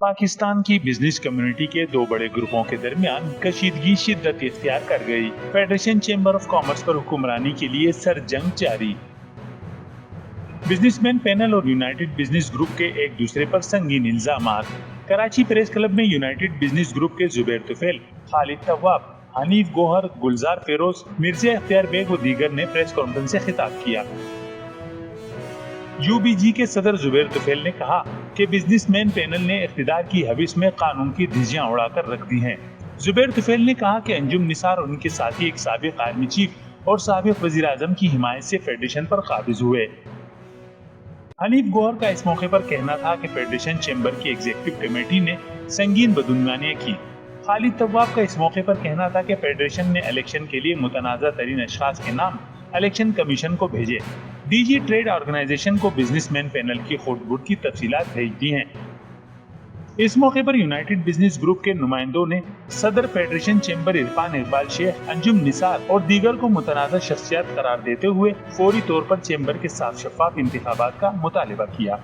पाकिस्तान की business community के दो बड़े ग्रुपों के दरमियान कशीदगी शिद्दत इख्तियार कर गई। फेडरेशन चेंबर ऑफ कॉमर्स पर हुक्मरानी के लिए सरजंग जारी। बिजनेसमैन पैनल और यूनाइटेड बिजनेस ग्रुप के एक दूसरे पर संगीन इल्जामात। कराची प्रेस क्लब में यूनाइटेड बिजनेस ग्रुप के जुबैर तुफैल, खालिद तवाब, हनीफ गोहर, गुलजार फेरोज, मिर्जा इख्तियार बेग और दीगर ने प्रेस कॉन्फ्रेंस से खिताब किया। यूबीजी के सदर जुबैर तुफैल ने कहा कि बिजनेसमैन पैनल ने इख्तिदार की हविस में कानून की धज्जियां उड़ाकर रख दी हैं। जुबैर तुफैल ने कहा कि अंजुम निसार और उनके साथी एक साबिक आर्मी चीफ और साबिक वजीर आजम की हिमायत से फेडरेशन पर काबिज हुए। हनीफ गौहर का इस मौके पर कहना था कि फेडरेशन चेंबर की एग्जीक्यूटिव कमेटी ने संगीन बदुनवानियां की। खालिद तवाब का इस मौके पर कहना था कि फेडरेशन ने इलेक्शन के लिए मुतनाज़ा तरीन अशखास के नाम इलेक्शन कमीशन को भेजे। डीजी ट्रेड ऑर्गेनाइजेशन को बिजनेसमैन पैनल की खोट-बुट की तफसीलात भेज दी हैं। इस मौके पर यूनाइटेड बिजनेस ग्रुप के नुमाइंदों ने सदर फेडरेशन चेंबर इरफान इकबाल शेख, अंजुम निसार और दीगर को मुतनाज़ा शख्सियत करार देते हुए फौरी तौर पर चेंबर के साफ शफाफ इंतखाबात का मुतालिबा किया।